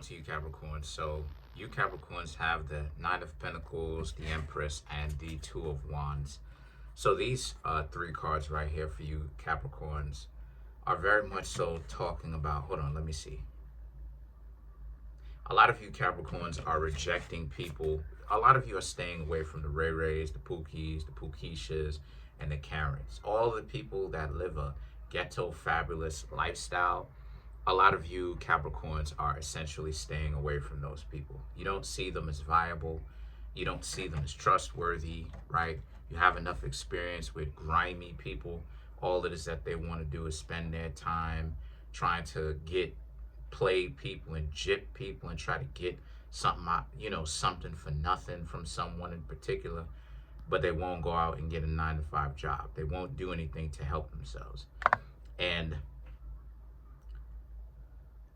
to you, Capricorns. So you Capricorns have the Nine of Pentacles, the Empress, and the Two of Wands. So these three cards right here for you Capricorns are very much so talking about, hold on, let me see. A lot of you Capricorns are rejecting people. A lot of you are staying away from the Ray Rays, the Pookies, the Pookishas, and the Karens. All the people that live a ghetto fabulous lifestyle. A lot of you Capricorns are essentially staying away from those people. You don't see them as viable. You don't see them as trustworthy, right? You have enough experience with grimy people. All it is that they want to do is spend their time trying to play people and jip people and try to get something out, something for nothing from someone in particular. But they won't go out and get a 9-to-5 job. They won't do anything to help themselves. And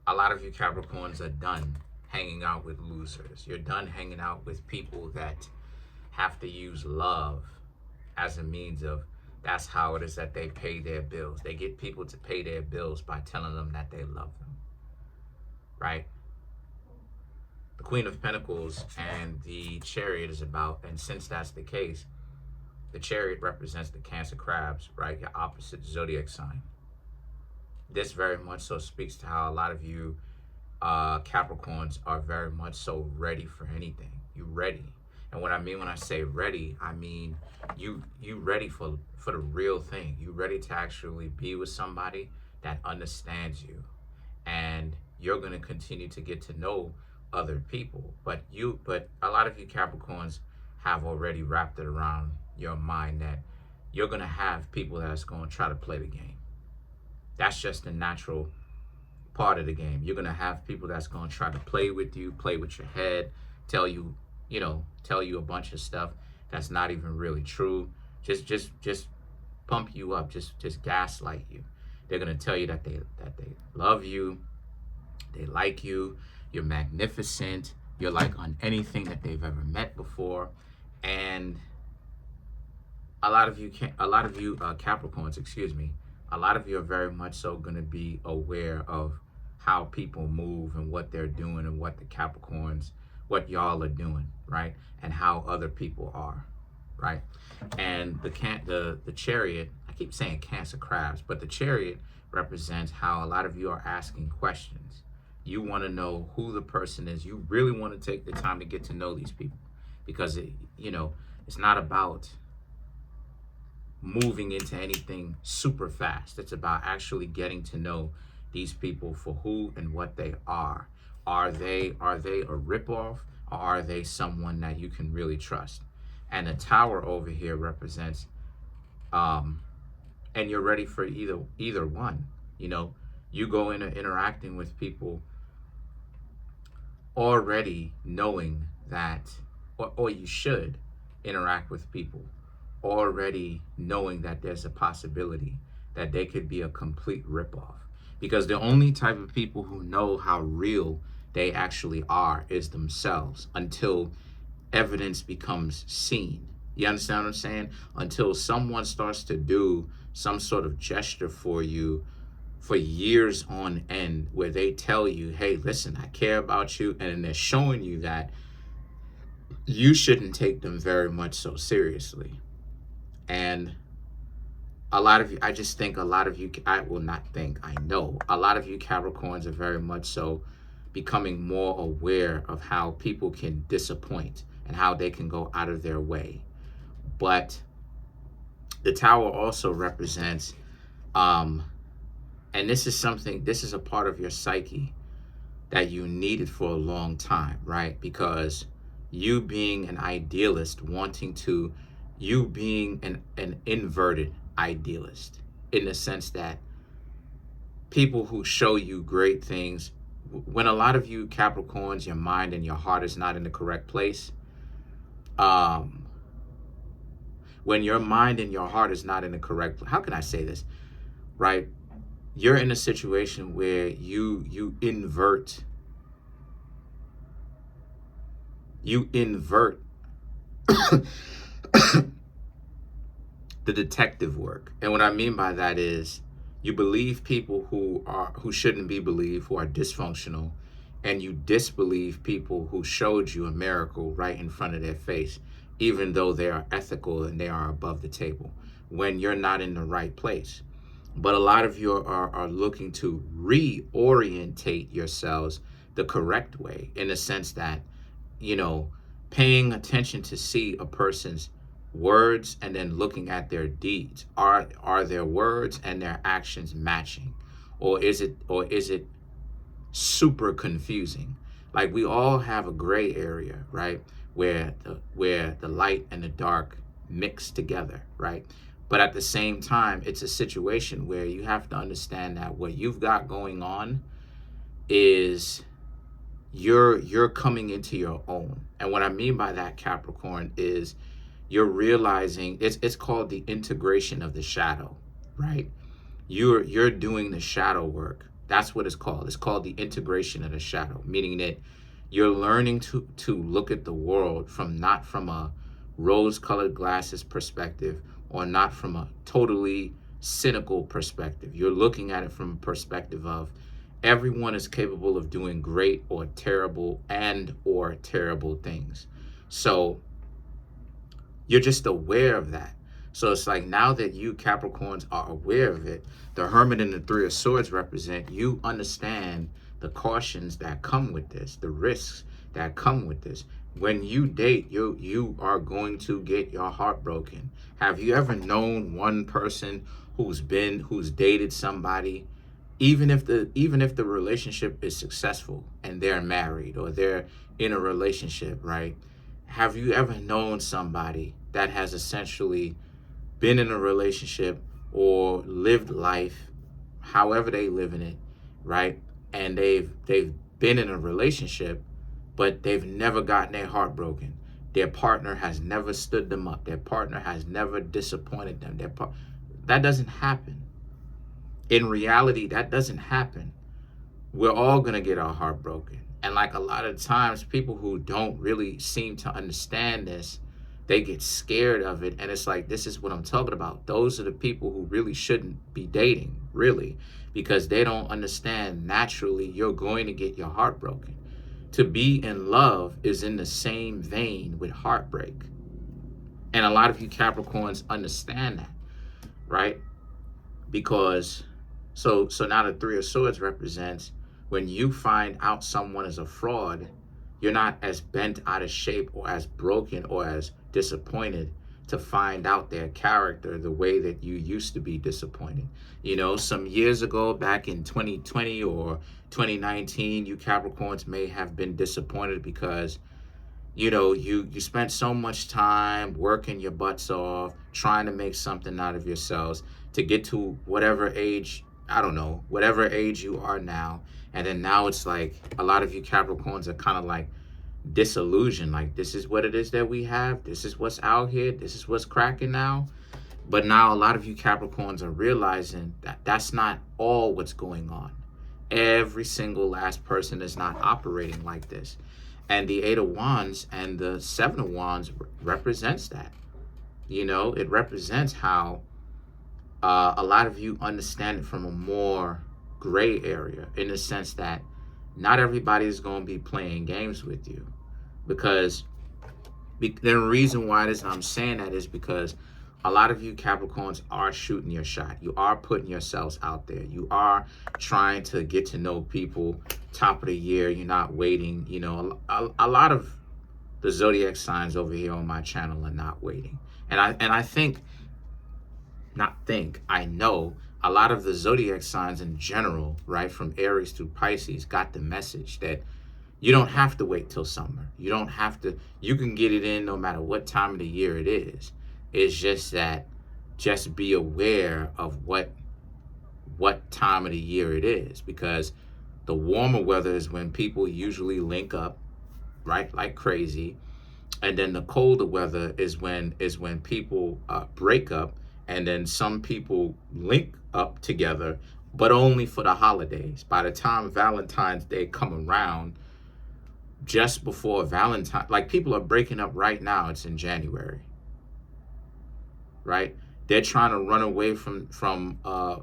a lot of you Capricorns are done hanging out with losers. You're done hanging out with people that have to use love as a means of, that's how it is that they pay their bills. They get people to pay their bills by telling them that they love them, right? The Queen of Pentacles and the Chariot is about, and since that's the case, the Chariot represents the Cancer crabs, right? Your opposite zodiac sign. This very much so speaks to how a lot of you Capricorns are very much so ready for anything. You ready. And what I mean when I say ready, I mean you ready for the real thing. You ready to actually be with somebody that understands you. And you're going to continue to get to know other people. But a lot of you Capricorns have already wrapped it around your mind that you're going to have people that's going to try to play the game. That's just the natural part of the game. You're going to have people that's going to try to play with you, play with your head, tell you a bunch of stuff that's not even really true. Just pump you up, just gaslight you. They're going to tell you that they love you, they like you, you're magnificent, you're like on anything that they've ever met before. And a lot of you Capricorns, excuse me, a lot of you are very much so going to be aware of how people move and what they're doing and what the Capricorns, what y'all are doing, right? And how other people are, right? And the Chariot, I keep saying Cancer crabs, but the Chariot represents how a lot of you are asking questions. You want to know who the person is. You really want to take the time to get to know these people, because it's not about moving into anything super fast. It's about actually getting to know these people for who and what they are. Are they a ripoff, or are they someone that you can really trust? And the Tower over here represents, and you're ready for either one. You go into interacting with people already knowing that, or you should interact with people already knowing that there's a possibility that they could be a complete ripoff. Because the only type of people who know how real they actually are is themselves, until evidence becomes seen. You understand what I'm saying? Until someone starts to do some sort of gesture for you for years on end, where they tell you, hey, listen, I care about you, and they're showing you that you shouldn't take them very much so seriously. And a lot of you, I just think a lot of you, I know a lot of you Capricorns are very much so becoming more aware of how people can disappoint and how they can go out of their way. But the Tower also represents, and this is a part of your psyche that you needed for a long time, right? Because you being an idealist, you being an inverted idealist, in the sense that people who show you great things, when a lot of you Capricorns, your mind and your heart is not in the correct place, when your mind and your heart is not in the correct place, how can I say this, right? You're in a situation where you invert the detective work. And what I mean by that is you believe people who shouldn't be believed, who are dysfunctional, and you disbelieve people who showed you a miracle right in front of their face, even though they are ethical and they are above the table, when you're not in the right place. But a lot of you are looking to reorientate yourselves the correct way, in the sense that, paying attention to see a person's words and then looking at their deeds. Are their words and their actions matching? Or is it super confusing? Like, we all have a gray area, right? Where the light and the dark mix together, right? But at the same time, it's a situation where you have to understand that what you've got going on is you're coming into your own. And what I mean by that, Capricorn, is you're realizing it's called the integration of the shadow, right? You're doing the shadow work. That's what it's called. It's called the integration of the shadow, meaning that you're learning to look at the world not from a rose-colored glasses perspective, or not from a totally cynical perspective. You're looking at it from a perspective of everyone is capable of doing great or terrible things. So you're just aware of that. So it's like, now that you Capricorns are aware of it, the Hermit and the Three of Swords represent, you understand the cautions that come with this, the risks that come with this. When you date, you are going to get your heart broken. Have you ever known one person who's dated somebody, even if the relationship is successful and they're married or they're in a relationship, right? Have you ever known somebody that has essentially been in a relationship or lived life however they live in it, right? And they've been in a relationship, but they've never gotten their heart broken. Their partner has never stood them up. Their partner has never disappointed them. That doesn't happen. In reality, that doesn't happen. We're all going to get our heart broken. And like, a lot of times, people who don't really seem to understand this, they get scared of it. And it's like, this is what I'm talking about. Those are the people who really shouldn't be dating, really, because they don't understand naturally you're going to get your heart broken. To be in love is in the same vein with heartbreak. And a lot of you Capricorns understand that, right? Because so now the Three of Swords represents, when you find out someone is a fraud, you're not as bent out of shape or as broken or as disappointed to find out their character the way that you used to be disappointed. Some years ago, back in 2020 or 2019, you Capricorns may have been disappointed because, you spent so much time working your butts off, trying to make something out of yourselves to get to whatever age, I don't know, whatever age you are now. And then now it's like, a lot of you Capricorns are kind of like disillusioned. Like, this is what it is that we have. This is what's out here. This is what's cracking now. But now a lot of you Capricorns are realizing that that's not all what's going on. Every single last person is not operating like this. And the Eight of Wands and the Seven of Wands represents that. It represents how a lot of you understand it from a more gray area, in the sense that not everybody is going to be playing games with you. Because the reason why I'm saying that is because a lot of you Capricorns are shooting your shot. You are putting yourselves out there. You are trying to get to know people. Top of the year, you're not waiting. A lot of the zodiac signs over here on my channel are not waiting. And I know a lot of the zodiac signs in general, right, from Aries to Pisces, got the message that you don't have to wait till summer. You don't have to. You can get it in no matter what time of the year it is. It's just that, just be aware of what time of the year it is, because the warmer weather is when people usually link up, right, like crazy. And then the colder weather is when people break up, and then some people link up together, but only for the holidays. By the time Valentine's Day come around, just before Valentine, like, people are breaking up right now. It's in January, right? They're trying to run away from February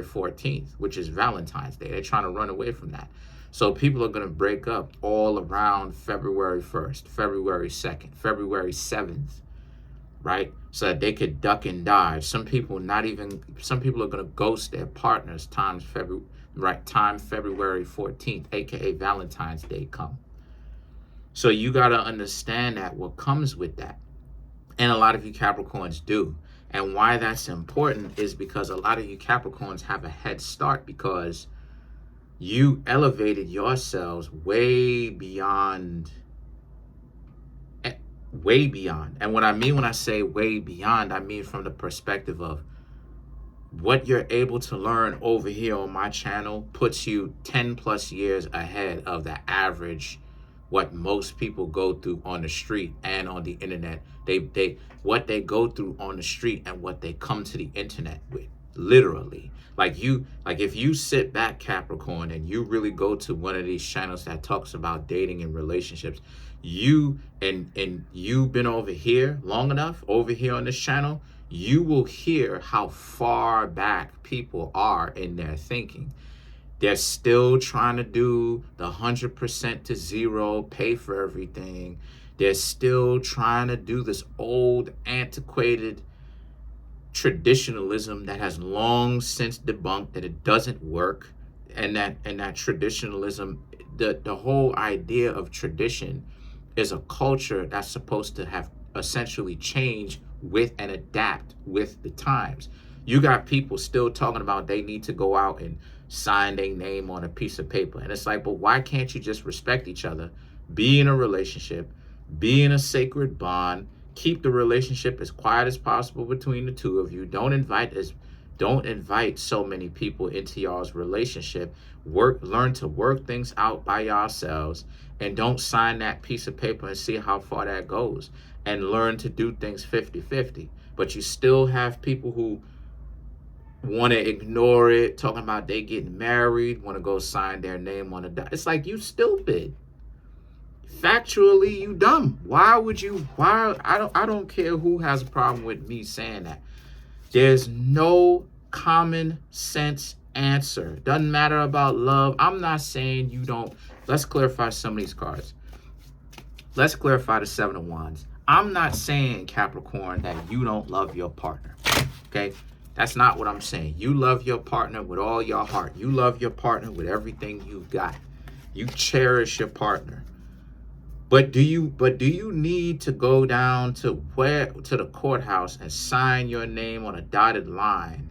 14th, which is Valentine's Day. They're trying to run away from that. So people are going to break up all around February 1st, February 2nd, February 7th, right? So that they could duck and dodge. Some people are going to ghost their partners time February 14th, aka Valentine's Day come. So you got to understand that what comes with that. And a lot of you Capricorns do. And why that's important is because a lot of you Capricorns have a head start because you elevated yourselves way beyond. And what I mean when I say way beyond, I mean from the perspective of what you're able to learn over here on my channel puts you 10 plus years ahead of the average, what most people go through on the street and on the internet. What they go through on the street and what they come to the internet with, literally. Like if you sit back, Capricorn, and you really go to one of these channels that talks about dating and relationships, you've been over here long enough, over here on this channel, you will hear how far back people are in their thinking. They're still trying to do the 100% to zero, pay for everything. They're still trying to do this old, antiquated traditionalism that has long since debunked that it doesn't work. And that traditionalism, the whole idea of tradition is a culture that's supposed to have essentially changed with and adapt with the times. You got people still talking about they need to go out and sign their name on a piece of paper. And it's like, but why can't you just respect each other, be in a relationship, be in a sacred bond, keep the relationship as quiet as possible between the two of you. Don't invite so many people into y'all's relationship. Learn to work things out by yourselves, and don't sign that piece of paper and see how far that goes. And learn to do things 50-50. But you still have people who want to ignore it, talking about they getting married, want to go sign their name on a. It's like, you stupid. Factually, you dumb. Why? I don't care who has a problem with me saying that. There's no common sense answer. Doesn't matter about love. I'm not saying you don't. Let's clarify some of these cards. Let's clarify the Seven of Wands. I'm not saying, Capricorn, that you don't love your partner. Okay? That's not what I'm saying. You love your partner with all your heart. You love your partner with everything you've got. You cherish your partner. But do you need to go down to the courthouse and sign your name on a dotted line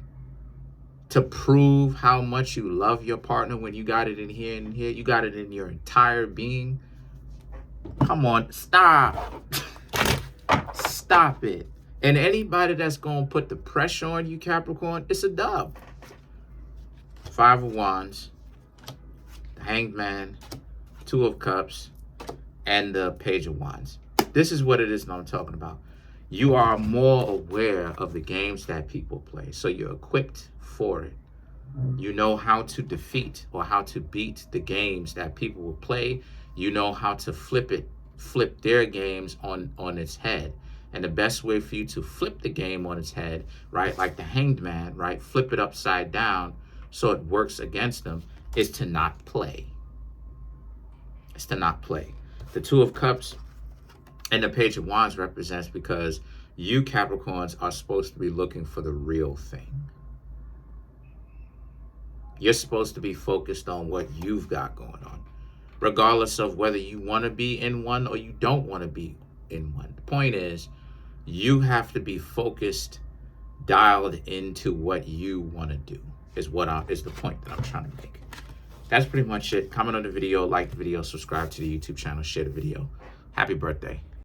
to prove how much you love your partner when you got it in here and here? You got it in your entire being. Come on, stop. Stop it. And anybody that's going to put the pressure on you, Capricorn, it's a dub. Five of Wands, the Hanged Man, Two of Cups, and the Page of Wands. This is what it is that I'm talking about. You are more aware of the games that people play, so you're equipped for it. You know how to defeat or how to beat the games that people will play. You know how to flip their games on its head. And the best way for you to flip the game on its head, right, like the Hanged Man, right, flip it upside down so it works against them, is to not play. It's to not play. The Two of Cups and the Page of Wands represents because you Capricorns are supposed to be looking for the real thing. You're supposed to be focused on what you've got going on, regardless of whether you want to be in one or you don't want to be in one. The point is, you have to be focused, dialed into what you want to do, is the point that I'm trying to make. That's pretty much it. Comment on the video, like the video, subscribe to the YouTube channel, share the video. Happy birthday.